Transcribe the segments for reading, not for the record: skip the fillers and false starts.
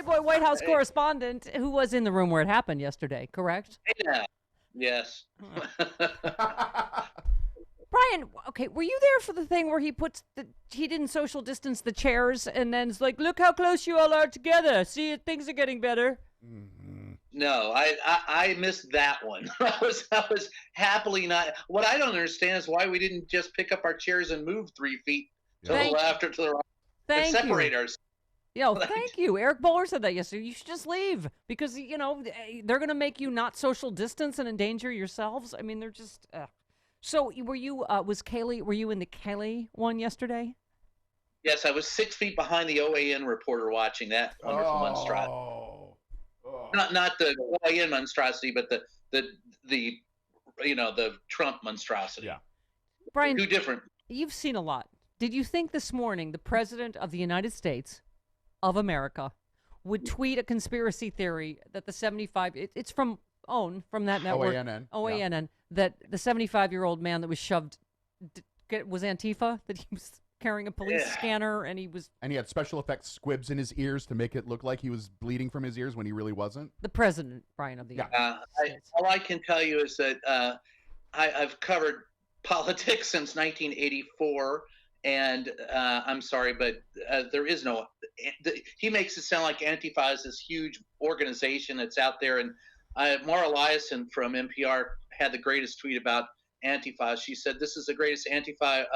Playboy White House correspondent who was in the room where it happened yesterday, correct? Yeah. Yes. Brian, okay, were you there for the thing where he didn't social distance the chairs and then it's like, look how close you all are together. See, things are getting better. No, I missed that one. I was happily not. What I don't understand is why we didn't just pick up our chairs and move 3 feet to the left or to the right and Thank you. separate ourselves. Thank you. Eric Bowler said that yesterday. You should just leave because, they're going to make you not social distance and endanger yourselves. I mean, they're just. So were you in the Kelly one yesterday? Yes, I was 6 feet behind the OAN reporter watching that wonderful monstrosity. Not the OAN monstrosity, but the Trump monstrosity. Yeah. Brian, two different. You've seen a lot. Did you think this morning the president of the United States of America would tweet a conspiracy theory that the 75 it's from that network OANN that the 75-year-old man that was shoved was Antifa, that he was carrying a police scanner and he had special effects squibs in his ears to make it look like he was bleeding from his ears when he really wasn't? The president, Brian, of the United States. All I can tell you is that I've covered politics since 1984, and I'm sorry, but there is no. He makes it sound like Antifa is this huge organization that's out there, and Mara Eliason from NPR had the greatest tweet about Antifa. She said, "This is the greatest Antifa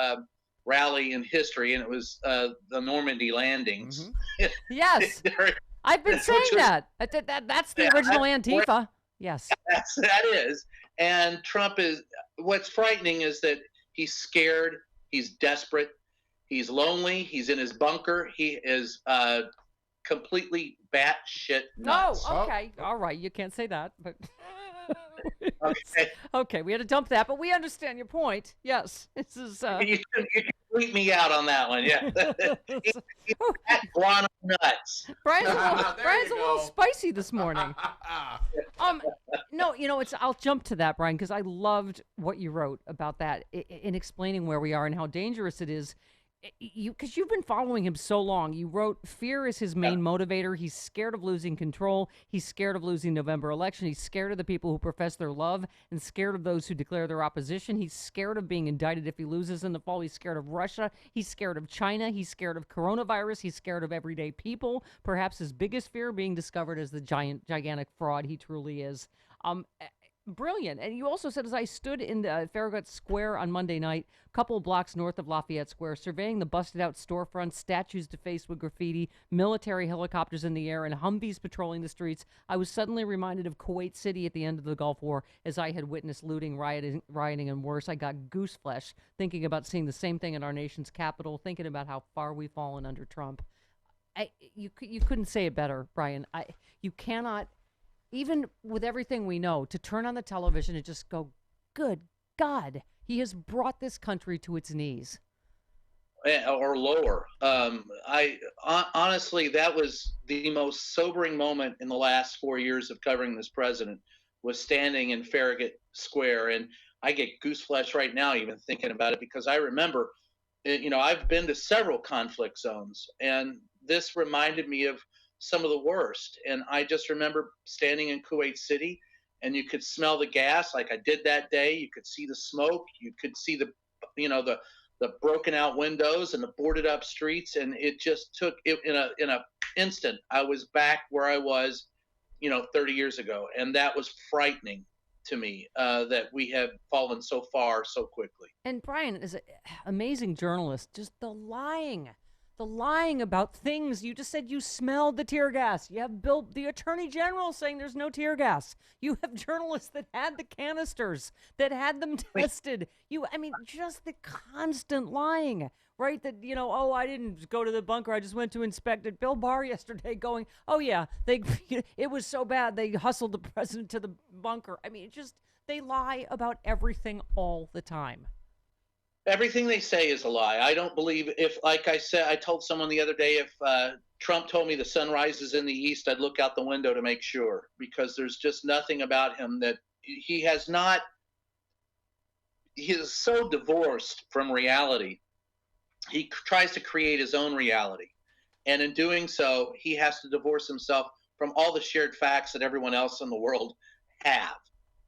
rally in history," and it was the Normandy landings. Mm-hmm. Yes, I've been saying that. That's the original Antifa. Yes, that is. And Trump is. What's frightening is that he's scared. He's desperate. He's lonely. He's in his bunker. He is completely batshit nuts. No, okay, all right. You can't say that, but okay. Okay, we had to dump that, but we understand your point. Yes, this is. You can bleep me out on that one. Yeah, he's guano nuts. Brian's a little spicy this morning. No, I'll jump to that, Brian, because I loved what you wrote about that in explaining where we are and how dangerous it is. Because you've been following him so long. You wrote, fear is his main motivator. He's scared of losing control. He's scared of losing November election. He's scared of the people who profess their love and scared of those who declare their opposition. He's scared of being indicted if he loses in the fall. He's scared of Russia. He's scared of China. He's scared of coronavirus. He's scared of everyday people. Perhaps his biggest fear being discovered as the gigantic fraud he truly is. Brilliant. And you also said, as I stood in the Farragut Square on Monday night, a couple of blocks north of Lafayette Square, surveying the busted-out storefronts, statues defaced with graffiti, military helicopters in the air, and Humvees patrolling the streets, I was suddenly reminded of Kuwait City at the end of the Gulf War, as I had witnessed looting, rioting, and worse. I got goose flesh thinking about seeing the same thing in our nation's capital, thinking about how far we've fallen under Trump. You couldn't say it better, Brian. You cannot... Even with everything we know, to turn on the television and just go, good God, he has brought this country to its knees. Or lower. Honestly, that was the most sobering moment in the last 4 years of covering this president, was standing in Farragut Square. And I get goose flesh right now even thinking about it, because I remember, I've been to several conflict zones, and this reminded me of some of the worst. And I just remember standing in Kuwait City, and you could smell the gas like I did that day. You could see the smoke. You could see the broken out windows and the boarded up streets. And it just took it in a instant. I was back where I was, 30 years ago. And that was frightening to me, that we have fallen so far so quickly. And Brian is an amazing journalist. Just the lying about things. You just said you smelled the tear gas. You have the Attorney General saying there's no tear gas. You have journalists that had the canisters, that had them tested. Just the constant lying, right? That, I didn't go to the bunker. I just went to inspect it. Bill Barr yesterday going, oh yeah, it was so bad they hustled the president to the bunker. They lie about everything all the time. Everything they say is a lie. I don't believe, if, like I said, I told someone the other day, if Trump told me the sun rises in the east, I'd look out the window to make sure, because there's just nothing about him that he is so divorced from reality. He tries to create his own reality. And in doing so, he has to divorce himself from all the shared facts that everyone else in the world have.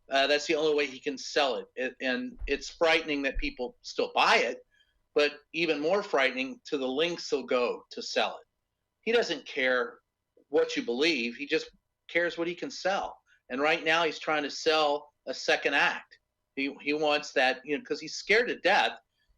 That's the only way he can sell it. And it's frightening that people still buy it, but even more frightening to the lengths he'll go to sell it. He doesn't care what you believe. He just cares what he can sell. And right now he's trying to sell a second act. He wants that, because he's scared to death.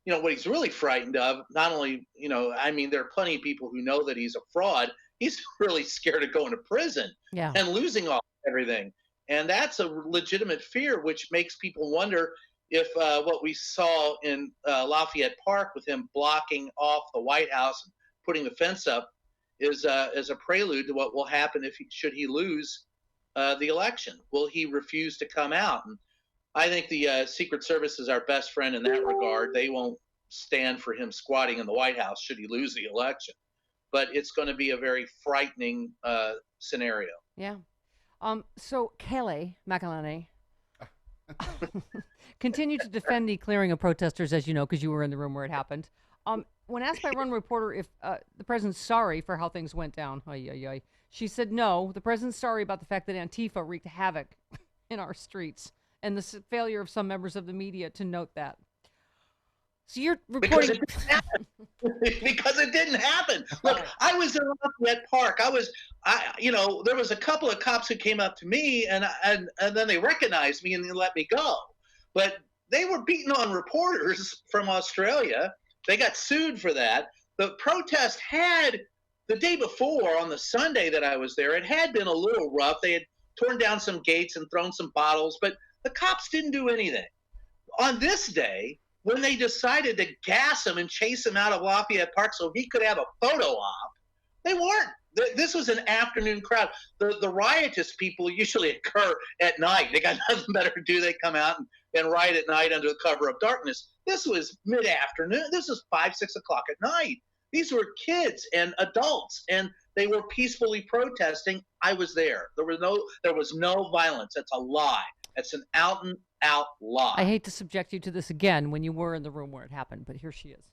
What he's really frightened of, not only, there are plenty of people who know that he's a fraud. He's really scared of going to prison and losing everything. And that's a legitimate fear, which makes people wonder if what we saw in Lafayette Park with him blocking off the White House and putting the fence up is a prelude to what will happen should he lose the election. Will he refuse to come out? And I think the Secret Service is our best friend in that regard. They won't stand for him squatting in the White House should he lose the election. But it's going to be a very frightening scenario. Yeah. So Kelly McElhenney continued to defend the clearing of protesters, as you know, because you were in the room where it happened. When asked by one reporter if the president's sorry for how things went down, she said no, the president's sorry about the fact that Antifa wreaked havoc in our streets and the failure of some members of the media to note that. So you're reporting because it didn't happen. Look, I was in Lafayette Park. There was a couple of cops who came up to me and then they recognized me and they let me go. But they were beating on reporters from Australia. They got sued for that. The protest had, the day before on the Sunday that I was there, it had been a little rough. They had torn down some gates and thrown some bottles, but the cops didn't do anything. On this day, when they decided to gas him and chase him out of Lafayette Park so he could have a photo op, they weren't. This was an afternoon crowd. The riotous people usually occur at night. They got nothing better to do. They come out and riot at night under the cover of darkness. This was mid-afternoon. This was 5, 6 o'clock at night. These were kids and adults, and they were peacefully protesting. I was there. There was no violence. That's a lie. That's an out and out lie. I hate to subject you to this again when you were in the room where it happened, but here she is.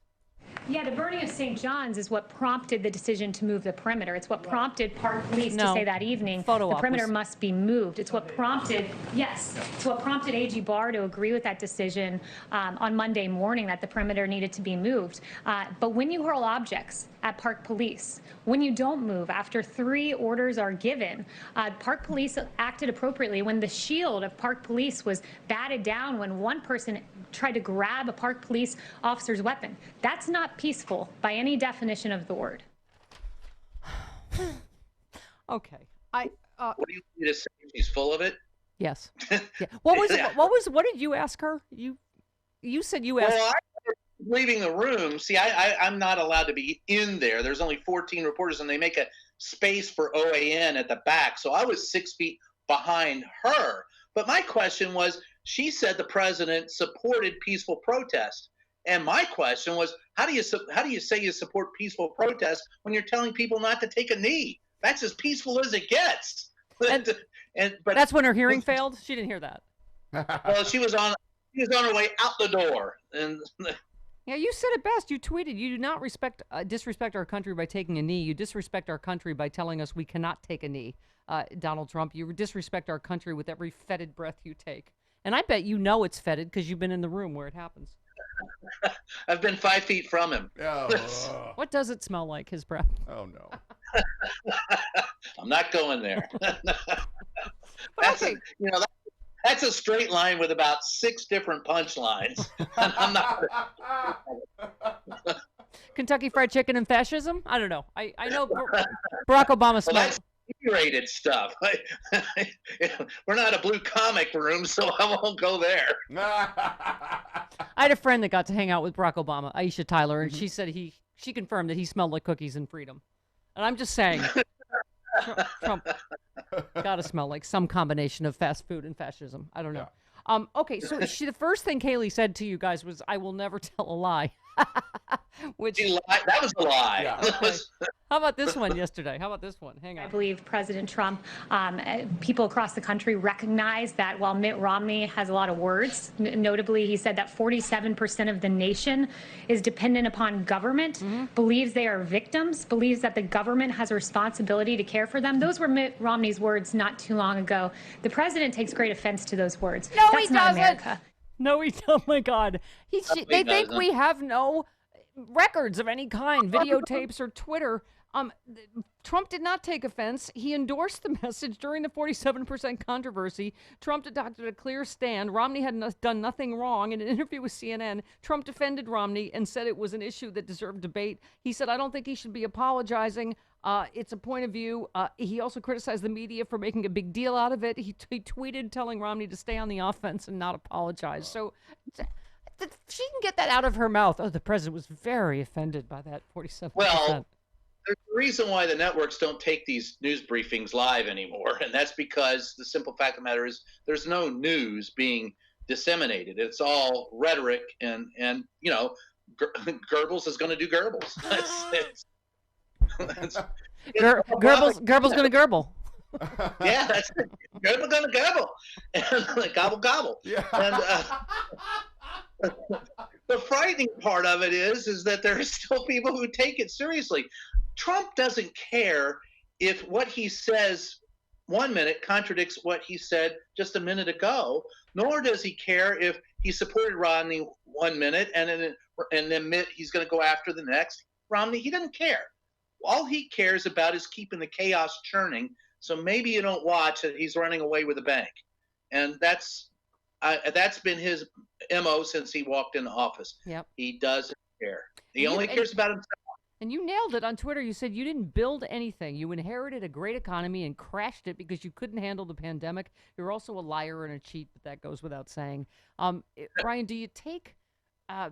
Yeah, the burning of St. John's is what prompted the decision to move the perimeter. It's what prompted Park Police to say that evening the perimeter must be moved. It's what prompted, it's what prompted AG Barr to agree with that decision on Monday morning that the perimeter needed to be moved. But when you hurl objects at Park Police, when you don't move after 3 orders are given, Park Police acted appropriately. When the shield of Park Police was batted down when one person tried to grab a Park Police officer's weapon, that's not peaceful by any definition of the word. Okay. What do you need to say? She's full of it? Yes. Yeah. What did you ask her? You said you asked. Well, I was leaving the room. See, I'm not allowed to be in there. There's only 14 reporters and they make a space for OAN at the back. So I was 6 feet behind her. But my question was, she said the president supported peaceful protest. And my question was, how do you say you support peaceful protest when you're telling people not to take a knee? That's as peaceful as it gets. But that's when her hearing failed. She didn't hear that. Well, she was on her way out the door. And yeah, you said it best. You tweeted, "You do not disrespect our country by taking a knee. You disrespect our country by telling us we cannot take a knee." Donald Trump, you disrespect our country with every fetid breath you take. And I bet you know it's fetid because you've been in the room where it happens. I've been 5 feet from him. Oh. What does it smell like, his breath? Oh, no. I'm not going there. That's a straight line with about 6 different punchlines. I'm not. Kentucky Fried Chicken and fascism? I don't know. I know Barack Obama smelled. Well, that's E-rated stuff. We're not a blue comic room, so I won't go there. I had a friend that got to hang out with Barack Obama, Aisha Tyler, and she said she confirmed that he smelled like cookies and freedom. And I'm just saying, Trump got to smell like some combination of fast food and fascism. I don't know. Yeah. Okay, so the first thing Kaylee said to you guys was, "I will never tell a lie." Which that was a lie. Yeah. Okay. How about this one yesterday? How about this one? Hang on. I believe President Trump, people across the country recognize that while Mitt Romney has a lot of words, notably he said that 47% of the nation is dependent upon government, believes they are victims, believes that the government has a responsibility to care for them. Those were Mitt Romney's words not too long ago. The president takes great offense to those words. No, That's he not doesn't. America. No, he. Oh my God. They think we have no records of any kind, videotapes or Twitter. Trump did not take offense. He endorsed the message during the 47% controversy. Trump adopted a clear stand. Romney had done nothing wrong. In an interview with CNN, Trump defended Romney and said it was an issue that deserved debate. He said, I don't think he should be apologizing. It's a point of view. He also criticized the media for making a big deal out of it. He tweeted telling Romney to stay on the offense and not apologize. So she can get that out of her mouth. Oh, the president was very offended by that 47%. Well, there's a reason why the networks don't take these news briefings live anymore, and that's because the simple fact of the matter is there's no news being disseminated. It's all rhetoric, and you know, Goebbels is going to do Goebbels. Goebbels going to Goebbels. Yeah, that's it. Goebbels going to Goebbels. And gobble, gobble. Yeah. And the frightening part of it is that there are still people who take it seriously. Trump doesn't care if what he says 1 minute contradicts what he said just a minute ago, nor does he care if he supported Romney 1 minute and then he's going to go after the next Romney. He doesn't care. All he cares about is keeping the chaos churning. So maybe you don't watch that he's running away with a bank, and that's been his MO since he walked into office. Yep. He doesn't care. He only cares about himself. And you nailed it on Twitter. You said you didn't build anything. You inherited a great economy and crashed it because you couldn't handle the pandemic. You're also a liar and a cheat, but that goes without saying. Brian, do you take? Are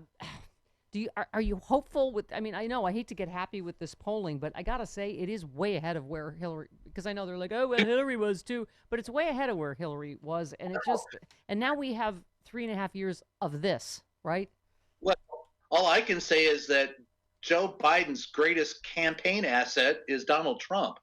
you hopeful with? I mean, I know I hate to get happy with this polling, but I gotta say it is way ahead of where Hillary. Because I know they're like, oh, well, Hillary was too, but it's way ahead of where Hillary was, and now we have 3.5 years of this, right? Well, all I can say is that Joe Biden's greatest campaign asset is Donald Trump.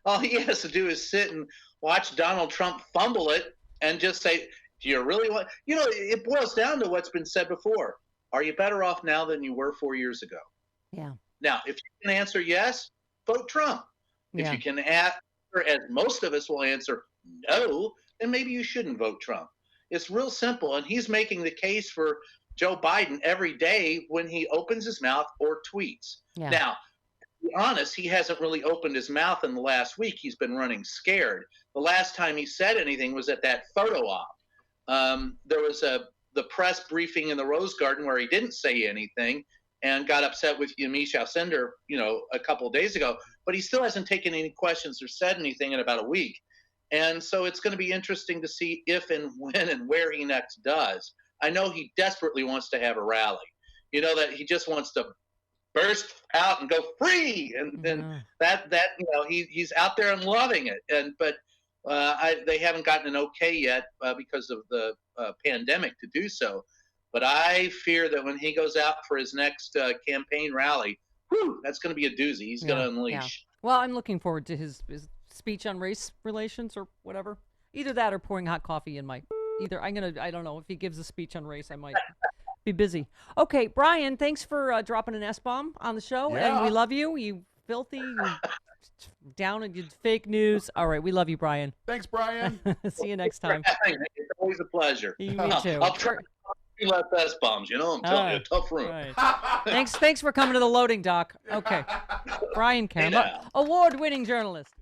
All he has to do is sit and watch Donald Trump fumble it and just say, do you really want, it boils down to what's been said before. Are you better off now than you were 4 years ago? Yeah. Now, if you can answer yes, vote Trump. Yeah. If you can answer, as most of us will answer, no, then maybe you shouldn't vote Trump. It's real simple, and he's making the case for Joe Biden every day when he opens his mouth or tweets. Yeah. Now, to be honest, he hasn't really opened his mouth in the last week. He's been running scared. The last time he said anything was at that photo op. There was the press briefing in the Rose Garden where he didn't say anything and got upset with Yamiche Alcindor, a couple of days ago. But he still hasn't taken any questions or said anything in about a week. And so it's going to be interesting to see if and when and where he next does. I know he desperately wants to have a rally. That he just wants to burst out and go free, and then he's out there and loving it. But they haven't gotten an okay yet because of the pandemic to do so. But I fear that when he goes out for his next campaign rally, that's going to be a doozy. He's going to unleash. Yeah. Well, I'm looking forward to his speech on race relations or whatever. Either that or pouring hot coffee in my. I don't know. If he gives a speech on race, I might be busy. Okay, Brian, thanks for dropping an S-bomb on the show. Yeah. And we love you. You filthy, down and fake news. All right, we love you, Brian. Thanks, Brian. See you next time. It's always a pleasure. Me too. I'll try to less S-bombs. I'm telling you, tough room. Right. Thanks for coming to the loading dock. Okay. Brian Karem, award-winning journalist.